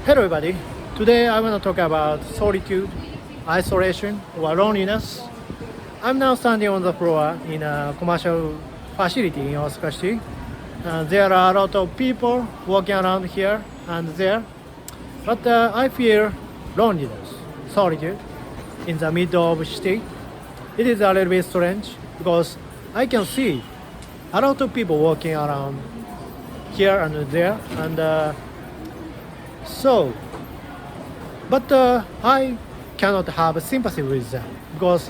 Hello, everybody. Today I want to talk about solitude, isolation, or loneliness. I'm now standing on the floor in a commercial facility in Osaka City. There are a lot of people walking around here and there, but I feel loneliness, solitude in the middle of the city. It is a little bit strange because I can see a lot of people walking around here and there, and so, but I cannot have sympathy with them because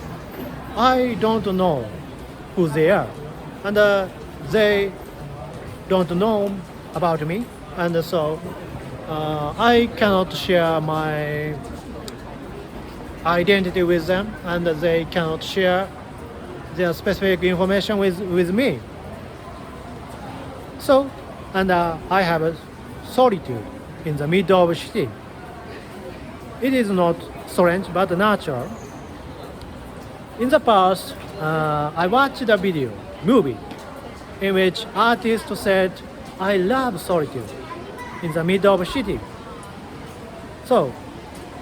I don't know who they are, and they don't know about me, and so I cannot share my identity with them, and they cannot share their specific information with me. So, and I have a solitude in the middle of the city. It is not strange but natural. In the past, I watched a movie, in which artist said, "I love solitude in the middle of a city." So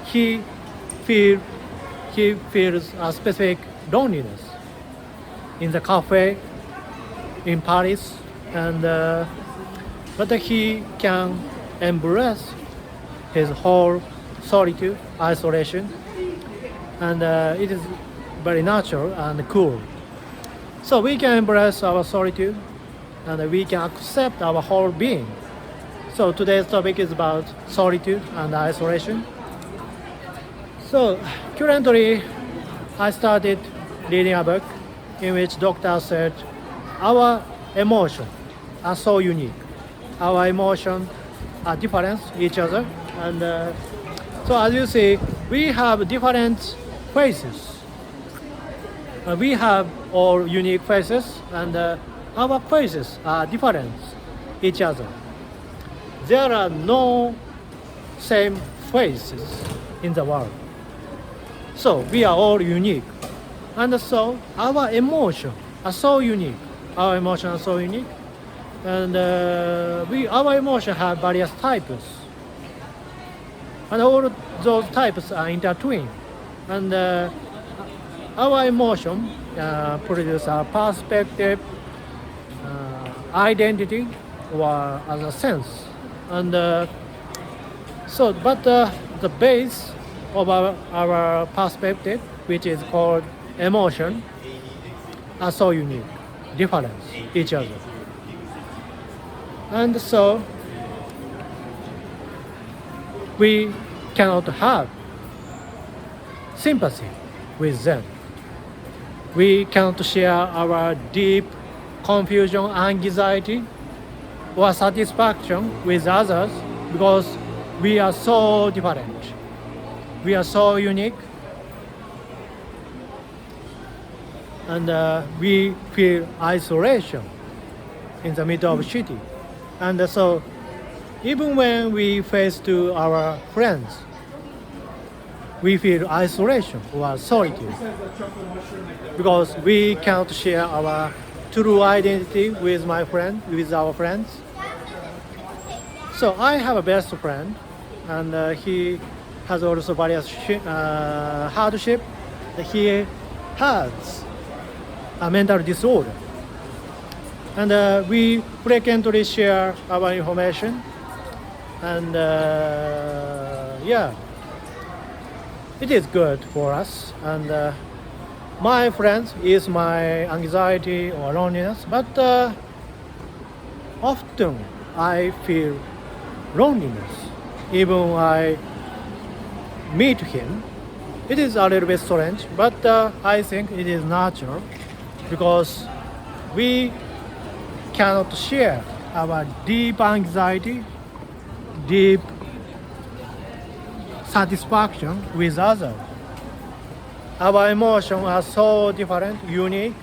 he feel he feels a specific loneliness in the cafe in Paris, and but he can embrace his whole solitude, isolation, and it is very natural and cool. So we can embrace our solitude, and we can accept our whole being. So today's topic is about solitude and isolation. So currently, I started reading a book in which doctor said our emotions are so unique. Our emotions are different each other, and so as you see, we have different faces. We have all unique faces, and our faces are different each other. There are no same faces in the world. So we are all unique, and so our emotions are so unique. Our emotions are so unique, and our emotions have various types, and all those types are intertwined, and our emotion produce a perspective, identity, or as a sense, and so but the base of our perspective, which is called emotion, are so unique, different each other, and so we cannot have sympathy with them. We cannot share our deep confusion, anxiety, or satisfaction with others because we are so different. We are so unique, and we feel isolation in the middle of the city. And so even when we face to our friends, we feel isolation or solitude because we cannot share our true identity with our friends. So I have a best friend, and he has also various hardship. He has a mental disorder, and we frequently share our information, and yeah, it is good for us. And my friend is my anxiety or loneliness, but often I feel loneliness even when I meet him. It is a little bit strange, but I think it is natural because we cannot share our deep anxiety, deep satisfaction with others. Our emotions are so different, unique.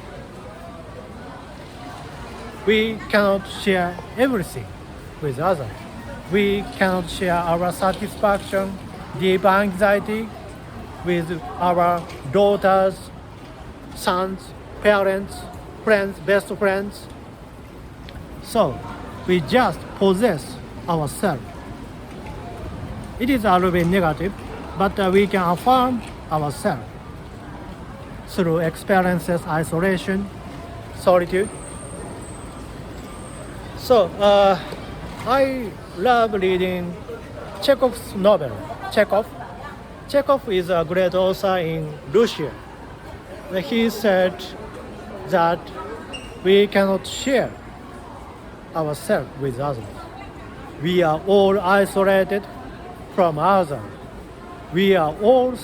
We cannot share everything with others. We cannot share our satisfaction, deep anxiety with our daughters, sons, parents, friends, best friends. So we just possess ourselves. It is a little bit negative, but we can affirm ourselves through experiences, isolation, solitude. So I love reading Chekhov's novel. Chekhov is a great author in Russia. He said that we cannot share ourselves with others. We are all isolated from others. We are all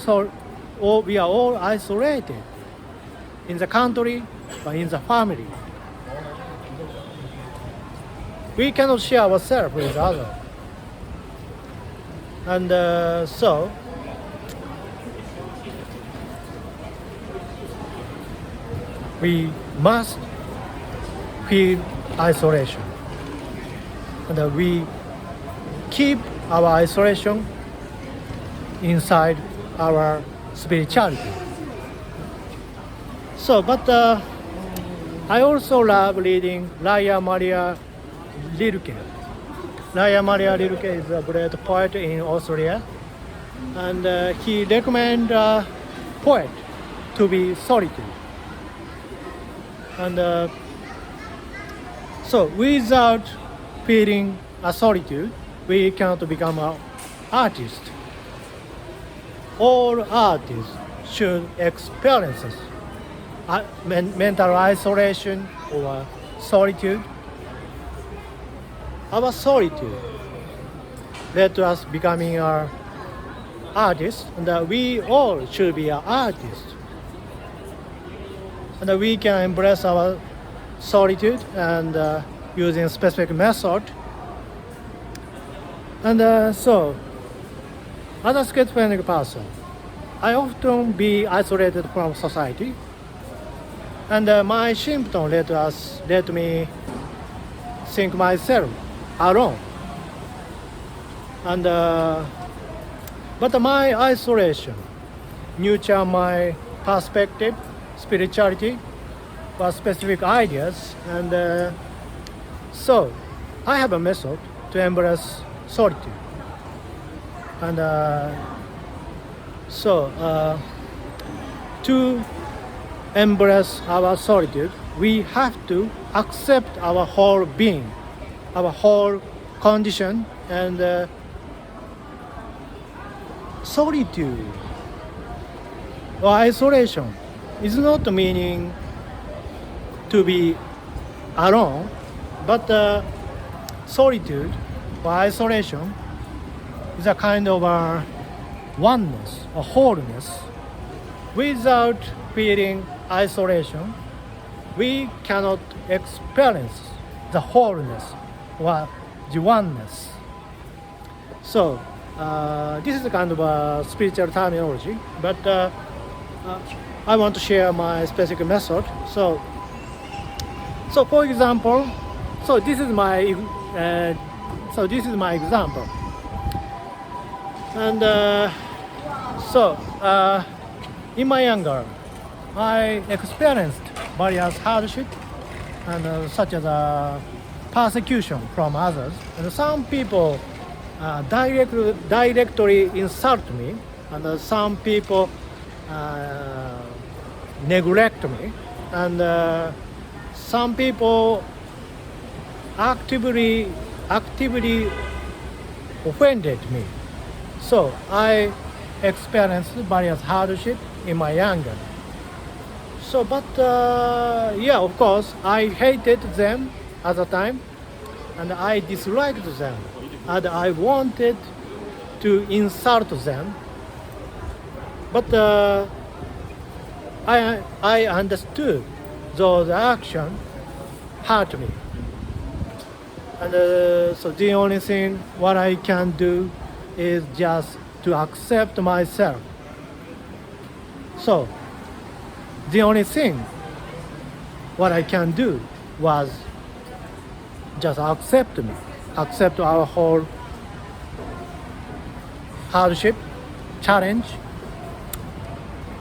isolated in the country or in the family. We cannot share ourselves with others. And so we must feel isolation. And we keep our isolation inside our spirituality. So, but I also love reading Raya Maria Rilke. Raya Maria Rilke is a great poet in Austria, and he recommends a poet to be solitude. And so without feeling a solitude, we cannot become an artist. All artists should experience mental isolation or solitude. Our solitude led to us becoming an artist, and we all should be an artist. And we can embrace our solitude and using specific method. And so, as a schizophrenic person, I often be isolated from society, and my symptoms led me think myself alone. And but my isolation nurture my perspective, spirituality, for specific ideas, and so I have a method to embrace solitude. And so to embrace our solitude, we have to accept our whole being, our whole condition, and solitude or isolation is not meaning to be alone, but solitude or isolation is a kind of a oneness, a wholeness. Without feeling isolation, we cannot experience the wholeness or the oneness. So this is a kind of a spiritual terminology, but I want to share my specific method. So for example, this is my example, and in my younger, I experienced various hardship and such as persecution from others, and some people directly insult me, and some people neglect me, and some people actively offended me. So I experienced various hardship in my younger. So, but yeah, of course, I hated them at the time, and I disliked them, and I wanted to insult them. But I understood those actions hurt me, and so the only thing what I can do is just to accept myself. So the only thing what I can do was just accept me, accept our whole hardship, challenge,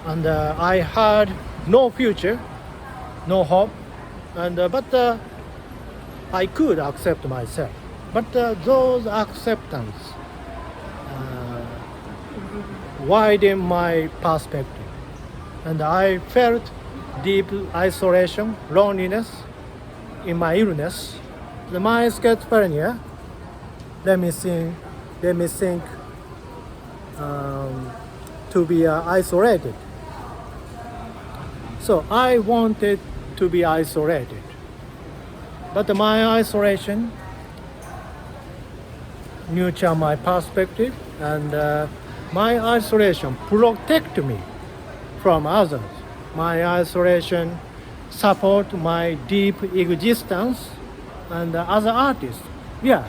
and I had no future, no hope, and but I could accept myself. But those acceptance widen my perspective. And I felt deep isolation, loneliness in my illness. My schizophrenia, let me think to be isolated. So I wanted to be isolated. But my isolation nurture my perspective, and my isolation protect me from others. My isolation support my deep existence and as an artist. Yeah,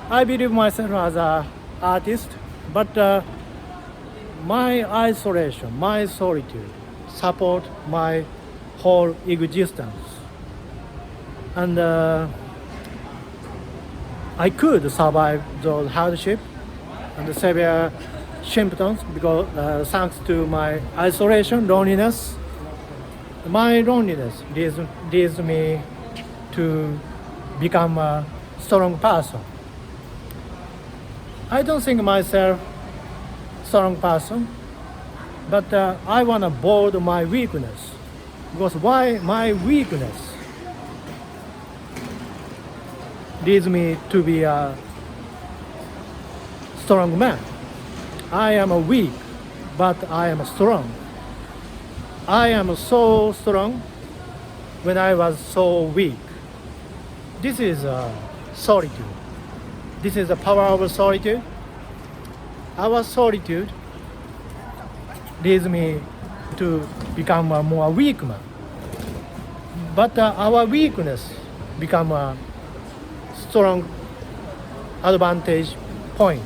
I believe myself as an artist, but my isolation, my solitude support my whole existence. And I could survive those hardship and severe symptoms because thanks to my isolation, loneliness. My loneliness leads me to become a strong person. I don't think myself strong person, but I want to bold my weakness. Because why my weakness leads me to be a strong man. I am weak, but I am strong. I am so strong when I was so weak. This is solitude. This is the power of solitude. Our solitude leads me to become a more weak man. But our weakness become a strong advantage point.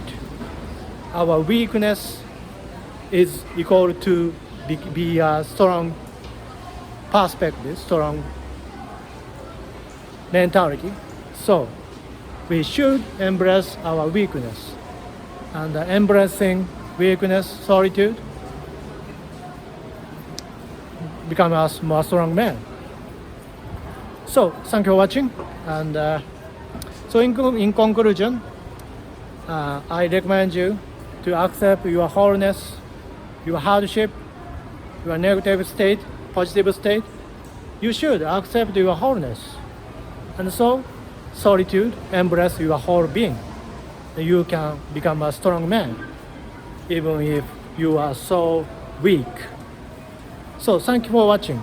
Our weakness is equal to be a strong perspective, strong mentality. So we should embrace our weakness, and embracing weakness, solitude, become a more strong man. So thank you for watching, and so in conclusion, I recommend you to accept your wholeness, your hardship, your negative state, positive state. You should accept your wholeness. And so, solitude, embrace your whole being. You can become a strong man, even if you are so weak. So, thank you for watching.